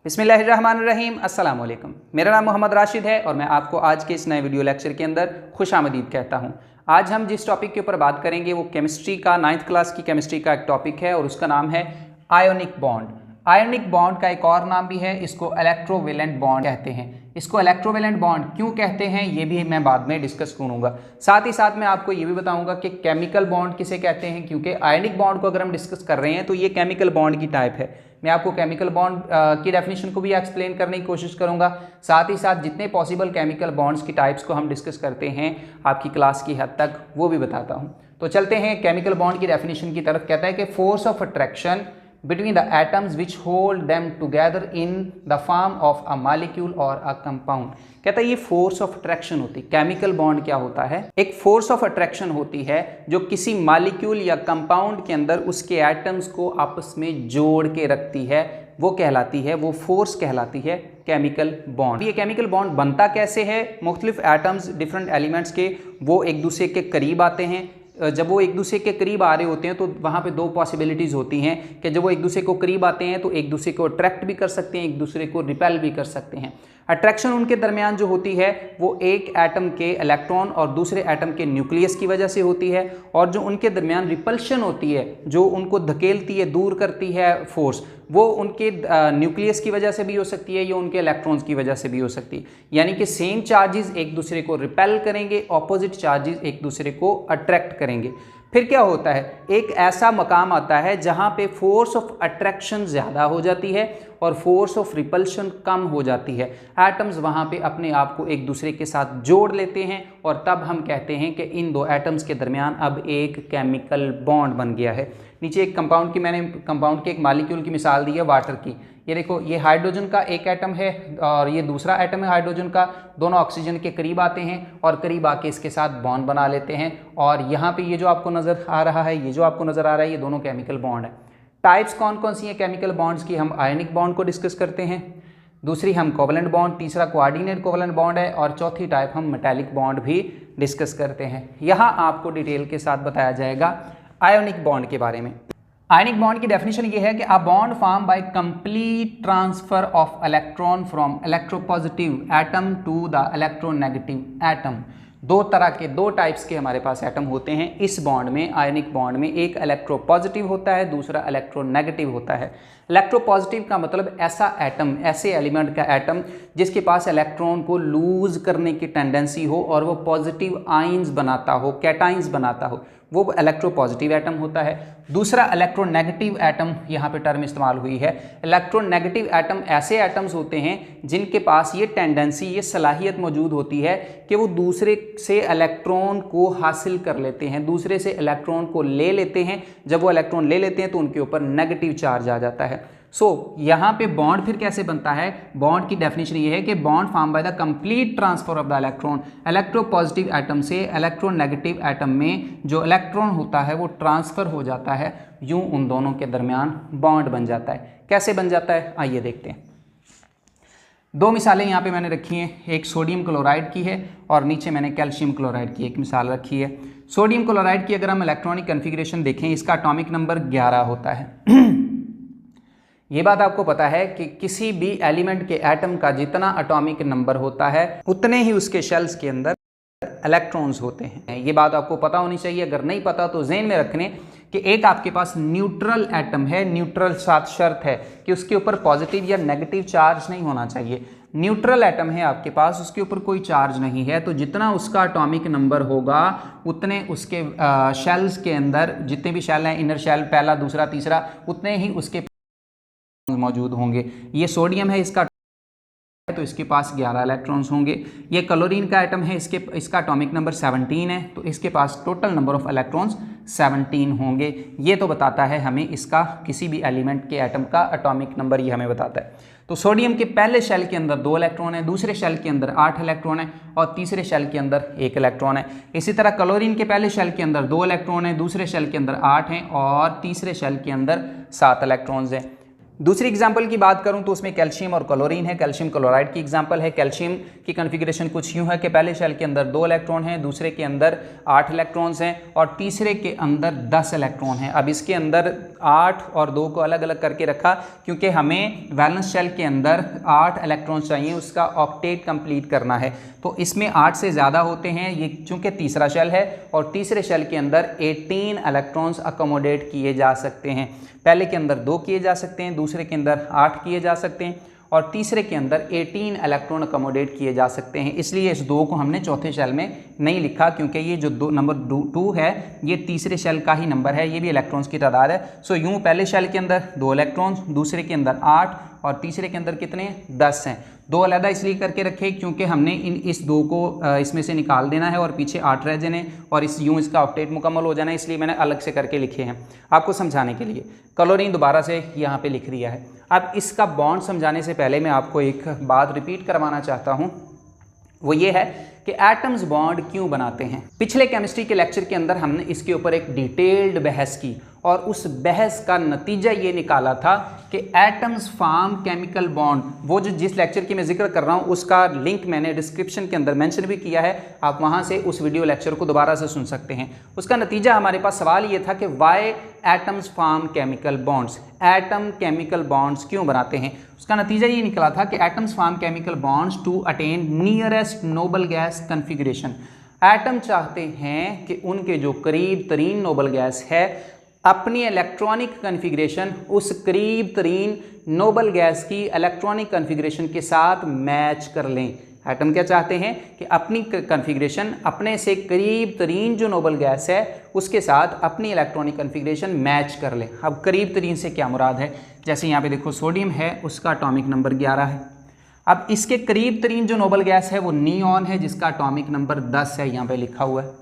बिस्मिल्लाहिर्रहमानिर्रहीम, अस्सलाम वालेकुम। मेरा नाम मोहम्मद राशिद है और मैं आपको आज के इस नए वीडियो लेक्चर के अंदर खुशामदीद कहता हूं। आज हम जिस टॉपिक के ऊपर बात करेंगे वो केमिस्ट्री का 9th क्लास की केमिस्ट्री का एक टॉपिक है और उसका नाम है आयोनिक बॉन्ड। आयोनिक बॉन्ड का एक और नाम भी है, इसको इलेक्ट्रोवेलेंट बॉन्ड कहते हैं। इसको इलेक्ट्रोवेलेंट बॉन्ड क्यों कहते हैं ये भी मैं बाद में डिस्कस करूंगा। साथ ही साथ मैं आपको ये भी बताऊंगा कि केमिकल बॉन्ड किसे कहते हैं, क्योंकि आयोनिक बॉन्ड को अगर हम डिस्कस कर रहे हैं तो ये केमिकल बॉन्ड की टाइप है। मैं आपको केमिकल बॉन्ड की डेफिनेशन को भी एक्सप्लेन करने की कोशिश करूंगा। साथ ही साथ जितने पॉसिबल केमिकल बॉन्ड्स की टाइप्स को हम डिस्कस करते हैं आपकी क्लास की हद तक वो भी बताता हूं। तो चलते हैं केमिकल बॉन्ड की डेफिनेशन की तरफ। कहता है कि force of attraction between the atoms which hold them together in the form of a molecule or a compound। कहता है ये फोर्स ऑफ अट्रैक्शन होती है। केमिकल बॉन्ड क्या होता है? एक फोर्स ऑफ अट्रैक्शन होती है जो किसी मॉलिक्यूल या कंपाउंड के अंदर उसके एटम्स को आपस में जोड़ के रखती है, वो कहलाती है, वो फोर्स कहलाती है केमिकल बॉन्ड। ये केमिकल बॉन्ड बनता कैसे है? मुख्तलिफ एटम्स डिफरेंट एलिमेंट्स के वो एक दूसरे के करीब आते हैं। जब वो एक दूसरे के करीब आ रहे होते हैं तो वहाँ पे दो पॉसिबिलिटीज़ होती हैं कि जब वो एक दूसरे को करीब आते हैं तो एक दूसरे को अट्रैक्ट भी कर सकते हैं, एक दूसरे को रिपेल भी कर सकते हैं। अट्रैक्शन उनके दरमियान जो होती है वो एक एटम के इलेक्ट्रॉन और दूसरे एटम के न्यूक्लियस की वजह से होती है, और जो उनके दरमियान रिपल्शन होती है, जो उनको धकेलती है, दूर करती है फोर्स, वो उनके न्यूक्लियस की वजह से भी हो सकती है या उनके इलेक्ट्रॉन्स की वजह से भी हो सकती है। यानी कि सेम चार्जेस एक दूसरे को रिपेल करेंगे, ऑपोजिट चार्जेस एक दूसरे को अट्रैक्ट करेंगे। फिर क्या होता है? एक ऐसा मकाम आता है जहाँ पे फोर्स ऑफ अट्रैक्शन ज़्यादा हो जाती है और फोर्स ऑफ रिपल्शन कम हो जाती है। एटम्स वहाँ पे अपने आप को एक दूसरे के साथ जोड़ लेते हैं और तब हम कहते हैं कि इन दो एटम्स के दरमियान अब एक केमिकल बॉन्ड बन गया है। नीचे एक कंपाउंड की मैंने कंपाउंड के एक मॉलिक्यूल की मिसाल दी है, वाटर की। ये देखो, ये हाइड्रोजन का एक एटम है और ये दूसरा एटम है हाइड्रोजन का। दोनों ऑक्सीजन के करीब आते हैं और करीब आके इसके साथ बॉन्ड बना लेते हैं। और यहाँ पे ये जो आपको नज़र आ रहा है, ये जो आपको नज़र आ रहा है, ये दोनों केमिकल बॉन्ड है। टाइप्स कौन कौन सी हैं केमिकल बॉन्ड्स की? हम आयनिक बॉन्ड को डिस्कस करते हैं, दूसरी हम कोवलेंट बॉन्ड, तीसरा कोऑर्डिनेट कोवलेंट बॉन्ड है, और चौथी टाइप हम मेटालिक बॉन्ड भी डिस्कस करते हैं। यहाँ आपको डिटेल के साथ बताया जाएगा आयोनिक बॉन्ड के बारे में। आयनिक बॉन्ड की डेफिनेशन ये है कि a bond form by complete transfer of electron from electropositive atom to the electronegative atom. दो तरह के, दो टाइप्स के हमारे पास एटम होते हैं इस बॉन्ड में, आयनिक बॉन्ड में। एक इलेक्ट्रोपॉजिटिव होता है, दूसरा इलेक्ट्रोनेगेटिव होता है। इलेक्ट्रोपॉजिटिव का मतलब ऐसा एटम, ऐसे एलिमेंट का एटम जिसके पास इलेक्ट्रॉन को लूज करने की टेंडेंसी हो और वो पॉजिटिव आयंस बनाता हो, कैटाइंस बनाता हो, वो इलेक्ट्रोपॉजिटिव एटम होता है। दूसरा इलेक्ट्रोनेगेटिव एटम, यहाँ पे टर्म इस्तेमाल हुई है। इलेक्ट्रोनेगेटिव एटम ऐसे एटम्स होते हैं जिनके पास ये टेंडेंसी, ये सलाहियत मौजूद होती है कि वो दूसरे से इलेक्ट्रॉन को हासिल कर लेते हैं, दूसरे से इलेक्ट्रॉन को ले लेते हैं। जब वो इलेक्ट्रॉन ले लेते हैं तो उनके ऊपर नेगेटिव चार्ज आ जाता है। यहाँ पे बॉन्ड फिर कैसे बनता है? बॉन्ड की डेफिनेशन ये है कि bond form by the complete transfer of the electron. Electropositive atom से इलेक्ट्रोनेगेटिव एटम में जो इलेक्ट्रॉन होता है वो ट्रांसफर हो जाता है, यूं उन दोनों के दरमियान बॉन्ड बन जाता है। कैसे बन जाता है आइए देखते हैं। दो मिसालें यहाँ पे मैंने रखी हैं, एक सोडियम क्लोराइड की है और नीचे मैंने कैल्शियम क्लोराइड की एक मिसाल रखी है। सोडियम क्लोराइड की अगर हम इलेक्ट्रॉनिक कन्फिग्रेशन देखें, इसका एटॉमिक नंबर 11 होता है। ये बात आपको पता है कि किसी भी एलिमेंट के एटम का जितना एटॉमिक नंबर होता है उतने ही उसके शेल्स के अंदर इलेक्ट्रॉन्स होते हैं। ये बात आपको पता होनी चाहिए। अगर नहीं पता तो ज़हन में रखने कि एक आपके पास न्यूट्रल एटम है, न्यूट्रल साथ शर्त है कि उसके ऊपर पॉजिटिव या नेगेटिव चार्ज नहीं होना चाहिए। न्यूट्रल एटम है आपके पास, उसके ऊपर कोई चार्ज नहीं है, तो जितना उसका एटॉमिक नंबर होगा उतने उसके शेल्स के अंदर, जितने भी शेल हैं, इनर शेल पहला, दूसरा, तीसरा, उतने ही उसके मौजूद होंगे। ये सोडियम है, इसका तो इसके पास 11 इलेक्ट्रॉन्स होंगे। ये क्लोरीन का एटम है, इसका एटॉमिक नंबर 17 है, तो इसके पास टोटल नंबर ऑफ इलेक्ट्रॉन्स 17 होंगे। ये तो बताता है हमें इसका, किसी भी एलिमेंट के एटम का एटॉमिक नंबर ये हमें बताता है। तो सोडियम के पहले शेल के अंदर 2 इलेक्ट्रॉन है, दूसरे शेल के अंदर 8 इलेक्ट्रॉन है और तीसरे शेल के अंदर 1 इलेक्ट्रॉन है। इसी तरह क्लोरीन के पहले शेल के अंदर 2 इलेक्ट्रॉन है, दूसरे शेल के अंदर 8 हैं और तीसरे शेल के अंदर 7 इलेक्ट्रॉन्स हैं। दूसरी एग्जाम्पल की बात करूं तो उसमें कैल्शियम और क्लोरीन है। कैल्शियम क्लोराइड की एग्जाम्पल है। कैल्शियम की कॉन्फ़िगरेशन कुछ यूं है कि पहले शेल के अंदर 2 इलेक्ट्रॉन हैं, दूसरे के अंदर 8 इलेक्ट्रॉन्स हैं और तीसरे के अंदर 10 इलेक्ट्रॉन हैं। अब इसके अंदर 8 और 2 को अलग अलग करके रखा क्योंकि हमें वैलेंस शेल के अंदर 8 इलेक्ट्रॉन्स चाहिए, उसका ऑक्टेट कंप्लीट करना है। तो इसमें 8 से ज़्यादा होते हैं, ये चूँकि तीसरा शेल है और तीसरे शेल के अंदर 18 इलेक्ट्रॉन्स अकोमोडेट किए जा सकते हैं। पहले के अंदर 2 किए जा सकते हैं, दूसरे के अंदर 8 किए जा सकते हैं और तीसरे के अंदर 18 इलेक्ट्रॉन अकोमोडेट किए जा सकते हैं। इसलिए इस 2 को हमने चौथे शेल में नहीं लिखा क्योंकि ये जो नंबर 2 है ये तीसरे शेल का ही नंबर है, ये भी इलेक्ट्रॉन्स की तादाद है। सो यूँ पहले शेल के अंदर 2 इलेक्ट्रॉन्स, दूसरे के अंदर 8 और तीसरे के अंदर कितने 10 हैं। 2 अलग इसलिए करके रखे क्योंकि हमने इस 2 को इसमें से निकाल देना है और पीछे 8 रह जाने और इसका ऑक्टेट मुकम्मल हो जाना है, इसलिए मैंने अलग से करके लिखे हैं आपको समझाने के लिए। क्लोरीन दोबारा से यहाँ पे लिख दिया है। अब इसका बॉन्ड समझाने से पहले मैं आपको एक बात रिपीट करवाना चाहता हूँ, वो ये है कि एटम्स बॉन्ड क्यों बनाते हैं। पिछले केमिस्ट्री के लेक्चर के अंदर हमने इसके ऊपर एक डिटेल्ड बहस की और उस बहस का नतीजा ये निकाला था कि एटम्स फॉर्म केमिकल बॉन्ड। वो जो जिस लेक्चर की मैं जिक्र कर रहा हूँ उसका लिंक मैंने डिस्क्रिप्शन के अंदर मेंशन भी किया है, आप वहाँ से उस वीडियो लेक्चर को दोबारा से सुन सकते हैं। उसका नतीजा हमारे पास सवाल ये था कि why atoms form chemical bonds, atom chemical bonds क्यों बनाते हैं। उसका नतीजा ये निकला था कि atoms form chemical bonds to attain nearest noble gas configuration. Atom चाहते हैं कि उनके जो करीब तरीन नोबल गैस है अपनी इलेक्ट्रॉनिक कन्फिगरेशन उस करीब तरीन नोबल गैस की इलेक्ट्रॉनिक कन्फिगरेशन के साथ मैच कर लें। एटम क्या चाहते हैं कि अपनी कन्फिगरेशन अपने से करीब तरीन जो नोबल गैस है उसके साथ अपनी इलेक्ट्रॉनिक कन्फिगरेशन मैच कर लें। अब करीब तरीन से क्या मुराद है, जैसे यहाँ पे देखो सोडियम है, उसका एटॉमिक नंबर 11 है। अब इसके करीब तरीन जो नोबल गैस है वो नियॉन है, जिसका एटॉमिक नंबर 10 है, यहाँ पे लिखा हुआ है।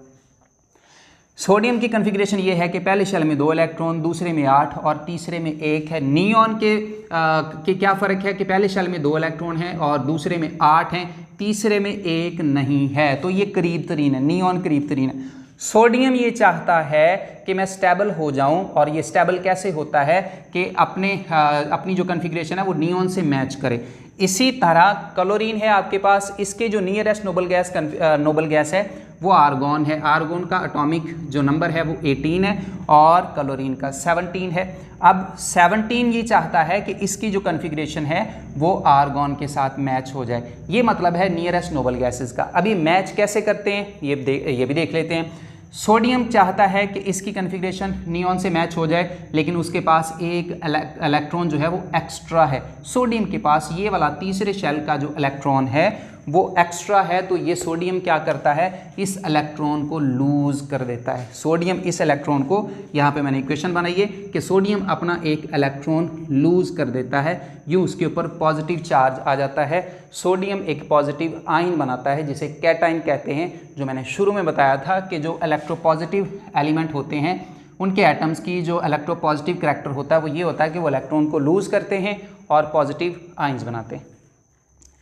सोडियम की कन्फिगरेशन ये है कि पहले शेल में 2 इलेक्ट्रॉन, दूसरे में 8 और तीसरे में 1 है। नियॉन के क्या फ़र्क है कि पहले शेल में 2 इलेक्ट्रॉन हैं और दूसरे में 8 हैं, तीसरे में 1 नहीं है, तो ये करीब तरीन है, नियॉन करीब तरीन है। सोडियम ये चाहता है कि मैं स्टेबल हो जाऊं और ये स्टेबल कैसे होता है कि अपनी जो कन्फिगरेशन है वो नियॉन से मैच करे। इसी तरह क्लोरीन है आपके पास, इसके जो नियरेस्ट नोबल गैस है वो आर्गॉन है। आर्गॉन का एटॉमिक जो नंबर है वो 18 है और क्लोरीन का 17 है। अब 17 ये चाहता है कि इसकी जो कन्फिगरेशन है वो आर्गॉन के साथ मैच हो जाए, ये मतलब है नियरेस्ट नोबल गैसेस का। अभी मैच कैसे करते हैं ये भी देख लेते हैं। सोडियम चाहता है कि इसकी कन्फिगरेशन नियॉन से मैच हो जाए, लेकिन उसके पास एक इलेक्ट्रॉन जो है वो एक्स्ट्रा है। सोडियम के पास ये वाला तीसरे शेल का जो इलेक्ट्रॉन है वो एक्स्ट्रा है, तो ये सोडियम क्या करता है, इस इलेक्ट्रॉन को लूज कर देता है। सोडियम इस इलेक्ट्रॉन को, यहाँ पे मैंने इक्वेशन बनाई है कि सोडियम अपना एक इलेक्ट्रॉन लूज कर देता है, यूँ उसके ऊपर पॉजिटिव चार्ज आ जाता है। सोडियम एक पॉजिटिव आयन बनाता है जिसे कैटाइन कहते हैं, जो मैंने शुरू में बताया था कि जो इलेक्ट्रोपॉजिटिव एलिमेंट होते हैं उनके एटम्स की जो इलेक्ट्रोपॉजिटिव करैक्टर होता है वो ये होता है कि वो इलेक्ट्रॉन को लूज करते हैं और पॉजिटिव आयन्स बनाते हैं।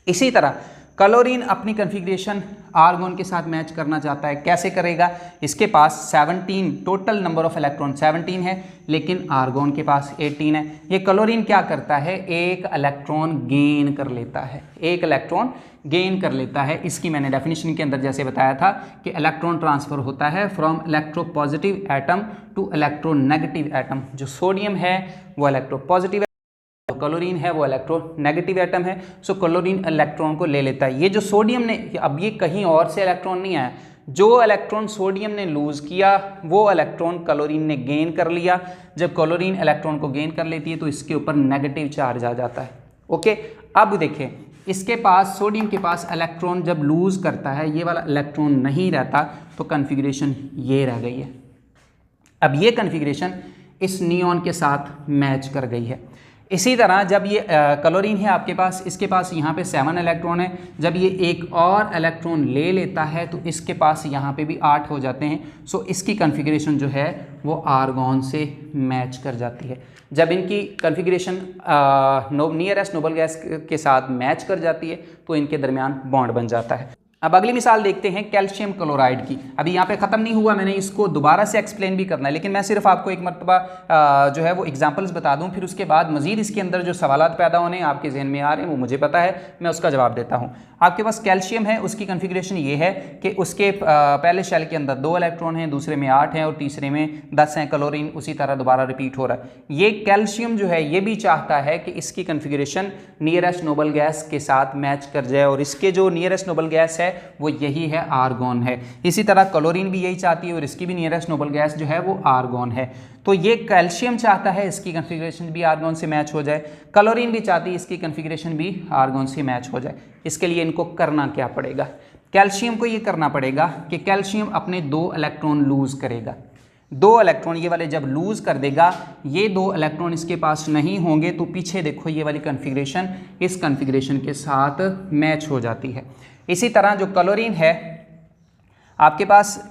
इसी तरह क्लोरीन अपनी कन्फिगरेशन आर्गॉन के साथ मैच करना चाहता है। कैसे करेगा, इसके पास 17 टोटल नंबर ऑफ इलेक्ट्रॉन 17 है, लेकिन आर्गॉन के पास 18 है। ये क्लोरीन क्या करता है, एक इलेक्ट्रॉन गेन कर लेता है, एक इलेक्ट्रॉन गेन कर लेता है। इसकी मैंने डेफिनेशन के अंदर जैसे बताया था कि इलेक्ट्रॉन ट्रांसफ़र होता है from electropositive atom to electronegative atom. जो सोडियम है वो इलेक्ट्रोपॉजिटिव, क्लोरीन है वो इलेक्ट्रोनेगेटिव एटम है। सो क्लोरीन इलेक्ट्रॉन को ले लेता है। ये जो सोडियम ने, अब ये कहीं और से इलेक्ट्रॉन नहीं आया, जो इलेक्ट्रॉन सोडियम ने लूज किया वो इलेक्ट्रॉन क्लोरीन ने गेन कर लिया। जब क्लोरीन इलेक्ट्रॉन को गेन कर लेती है तो इसके ऊपर नेगेटिव चार्ज आ जाता है। ओके, अब देखें इसके पास, सोडियम के पास इलेक्ट्रॉन जब लूज करता है, ये वाला इलेक्ट्रॉन नहीं रहता, तो कन्फिगरेशन ये रह गई है। अब ये कन्फिगरेशन इस नियॉन के साथ मैच कर गई है। इसी तरह जब ये क्लोरीन है आपके पास, इसके पास यहाँ पे 7 इलेक्ट्रॉन है, जब ये एक और इलेक्ट्रॉन ले लेता है तो इसके पास यहाँ पे भी 8 हो जाते हैं। सो इसकी कन्फिगरेशन जो है वो आर्गॉन से मैच कर जाती है। जब इनकी कन्फिगरेशन नियरेस्ट नोबल गैस के साथ मैच कर जाती है तो इनके दरमियान बॉन्ड बन जाता है। अब अगली मिसाल देखते हैं कैल्शियम क्लोराइड की। अभी यहाँ पे ख़त्म नहीं हुआ, मैंने इसको दोबारा से एक्सप्लेन भी करना है, लेकिन मैं सिर्फ आपको एक मरतबा जो है वो एग्जांपल्स बता दूँ, फिर उसके बाद मज़ीद इसके अंदर जो सवालात पैदा होने आपके जहन में आ रहे हैं वो मुझे पता है, मैं उसका जवाब देता हूँ। आपके पास कैल्शियम है, उसकी कन्फिग्रेशन ये है कि उसके पहले शेल के अंदर 2 इलेक्ट्रॉन हैं, दूसरे में 8 हैं और तीसरे में 10 हैं। क्लोरीन उसी तरह दोबारा रिपीट हो रहा है। ये कैल्शियम जो है ये भी चाहता है कि इसकी कन्फिग्रेशन नियरेस्ट नोबल गैस के साथ मैच कर जाए, और इसके जो नियरेस्ट नोबल गैस है वो यही है, आर्गॉन है। इसी तरह क्लोरीन भी यही चाहती है और इसकी भी नियरेस्ट नोबल गैस जो है वो आर्गॉन है। तो ये कैल्शियम चाहता है इसकी कन्फिग्रेशन भी आर्गॉन से मैच हो जाए, क्लोरीन भी चाहती है इसकी कन्फिग्रेशन भी आर्गॉन से मैच हो जाए। इसके लिए इनको करना क्या पड़ेगा? कैल्शियम को ये करना पड़ेगा कि कैल्शियम अपने 2 इलेक्ट्रॉन लूज करेगा। 2 इलेक्ट्रॉन ये वाले जब लूज कर देगा, ये 2 इलेक्ट्रॉन इसके पास नहीं होंगे, तो पीछे देखो ये वाली कन्फिग्रेशन इस कन्फिग्रेशन के साथ मैच हो जाती है। इसी तरह जो क्लोरीन है, आपके पास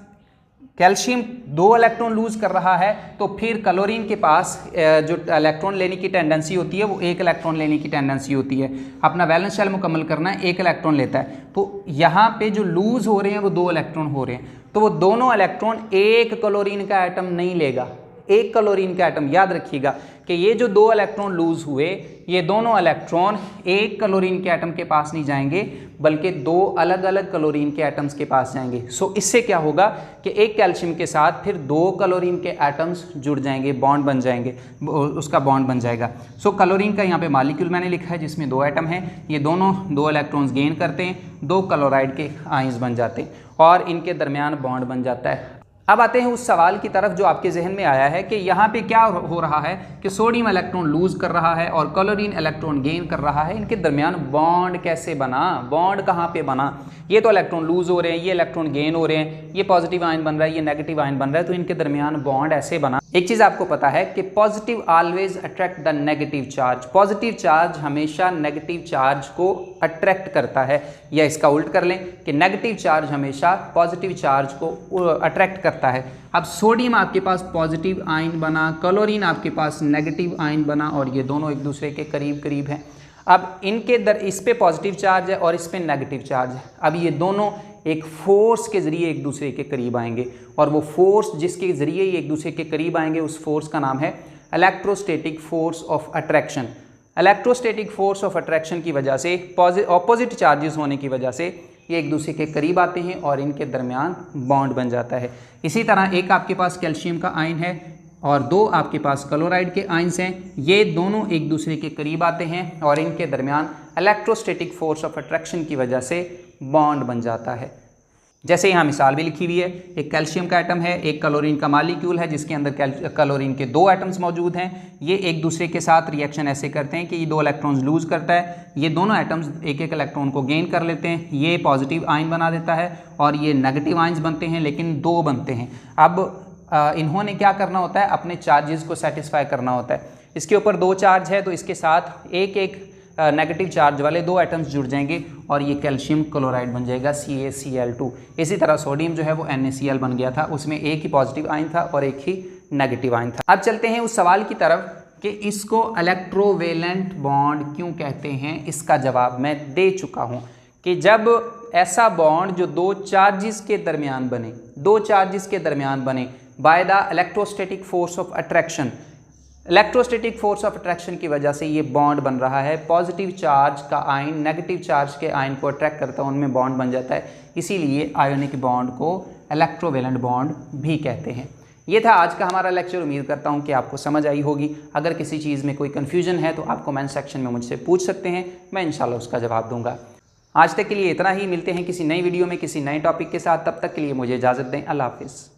कैल्शियम 2 इलेक्ट्रॉन लूज कर रहा है, तो फिर क्लोरीन के पास जो इलेक्ट्रॉन लेने की टेंडेंसी होती है वो 1 इलेक्ट्रॉन लेने की टेंडेंसी होती है। अपना वैलेंस शेल मुकम्मल करना है, 1 इलेक्ट्रॉन लेता है। तो यहाँ पे जो लूज हो रहे हैं वो 2 इलेक्ट्रॉन हो रहे हैं, तो वो दोनों इलेक्ट्रॉन एक क्लोरीन का एटम नहीं लेगा। एक क्लोरीन का एटम, याद रखिएगा कि ये जो 2 इलेक्ट्रॉन लूज हुए, ये दोनों इलेक्ट्रॉन एक क्लोरीन के एटम के पास नहीं जाएंगे, बल्कि 2 अलग अलग क्लोरीन के एटम्स के पास जाएंगे। सो इससे क्या होगा कि एक कैल्शियम के साथ फिर 2 क्लोरीन के एटम्स जुड़ जाएंगे, बॉन्ड बन जाएंगे, उसका बॉन्ड बन जाएगा। सो क्लोरीन का यहाँ पे मॉलिक्यूल मैंने लिखा है जिसमें 2 एटम हैं, ये दोनों 2 इलेक्ट्रॉन्स गेन करते हैं, 2 क्लोराइड के आयंस बन जाते हैं और इनके दरमियान बॉन्ड बन जाता है। अब आते हैं उस सवाल की तरफ जो आपके जहन में आया है कि यहाँ पे क्या हो रहा है कि सोडियम इलेक्ट्रॉन लूज कर रहा है और क्लोरीन इलेक्ट्रॉन गेन कर रहा है, इनके दरमियान बॉन्ड कैसे बना? बॉन्ड कहाँ पे बना? ये तो इलेक्ट्रॉन लूज हो रहे हैं, ये इलेक्ट्रॉन गेन हो रहे हैं, ये पॉजिटिव आयन बन रहा है, ये नेगेटिव आयन बन रहा है, तो इनके दरमियान बॉन्ड ऐसे बना। एक चीज़ आपको पता है कि positive always attract the negative charge. Positive charge हमेशा नेगेटिव चार्ज को अट्रैक्ट करता है, या इसका उल्ट कर लें कि नेगेटिव चार्ज हमेशा पॉजिटिव चार्ज को अट्रैक्ट करता है। अब सोडियम आपके पास पॉजिटिव आयन बना, क्लोरीन आपके पास नेगेटिव आयन बना, और ये दोनों एक दूसरे के करीब करीब हैं। अब इनके इस पे पॉजिटिव चार्ज है और इस पे नेगेटिव चार्ज है। अब ये दोनों एक फोर्स के ज़रिए एक दूसरे के करीब आएंगे, और वो फोर्स जिसके ज़रिए ये एक दूसरे के करीब आएंगे उस फोर्स का नाम है electrostatic force of attraction. Electrostatic force of attraction की वजह से, ऑपोजिट चार्जेस होने की वजह से ये एक दूसरे के करीब आते हैं और इनके दरमियान बॉन्ड बन जाता है। इसी तरह एक आपके पास कैल्शियम का आयन है और 2 आपके पास क्लोराइड के आयंस हैं, ये दोनों एक दूसरे के करीब आते हैं और इनके दरमियान इलेक्ट्रोस्टैटिक फोर्स ऑफ अट्रैक्शन की वजह से बॉन्ड बन जाता है। जैसे यहाँ मिसाल भी लिखी हुई है, एक कैल्शियम का एटम है, एक क्लोरीन का मॉलिक्यूल है जिसके अंदर क्लोरीन के 2 एटम्स मौजूद हैं। ये एक दूसरे के साथ रिएक्शन ऐसे करते हैं कि ये 2 इलेक्ट्रॉन्स लूज करता है, ये दोनों एटम्स एक एक इलेक्ट्रॉन को गेन कर लेते हैं, ये पॉजिटिव आयन बना देता है और ये नेगेटिव आयन्स बनते हैं, लेकिन 2 बनते हैं। अब इन्होंने क्या करना होता है? अपने चार्जेस को सेटिस्फाई करना होता है। इसके ऊपर 2 चार्ज है तो इसके साथ एक एक नेगेटिव चार्ज वाले 2 एटम्स जुड़ जाएंगे और ये कैल्शियम क्लोराइड बन जाएगा, CaCl2। इसी तरह सोडियम जो है वो NaCl बन गया था, उसमें एक ही पॉजिटिव आयन था और एक ही नेगेटिव आयन था। अब चलते हैं उस सवाल की तरफ कि इसको इलेक्ट्रोवेलेंट बॉन्ड क्यों कहते हैं। इसका जवाब मैं दे चुका हूँ कि जब ऐसा बॉन्ड जो 2 चार्जेस के दरमियान बने, 2 चार्जेस के दरमियान बने by the electrostatic force of attraction, electrostatic force of attraction की वजह से ये बॉन्ड बन रहा है। पॉजिटिव चार्ज का आयन नेगेटिव चार्ज के आयन को अट्रैक्ट करता है, उनमें बॉन्ड बन जाता है, इसीलिए आयोनिक बॉन्ड को इलेक्ट्रोवेलेंट बॉन्ड भी कहते हैं। ये था आज का हमारा लेक्चर। उम्मीद करता हूँ कि आपको समझ आई होगी। अगर किसी चीज़ में कोई कन्फ्यूजन है तो आप कमेंट सेक्शन में मुझसे पूछ सकते हैं, मैं इंशाल्लाह उसका जवाब दूंगा। आज तक के लिए इतना ही, मिलते हैं किसी नई वीडियो में किसी नए टॉपिक के साथ। तब तक के लिए मुझे इजाज़त दें। अल्लाह हाफिज़।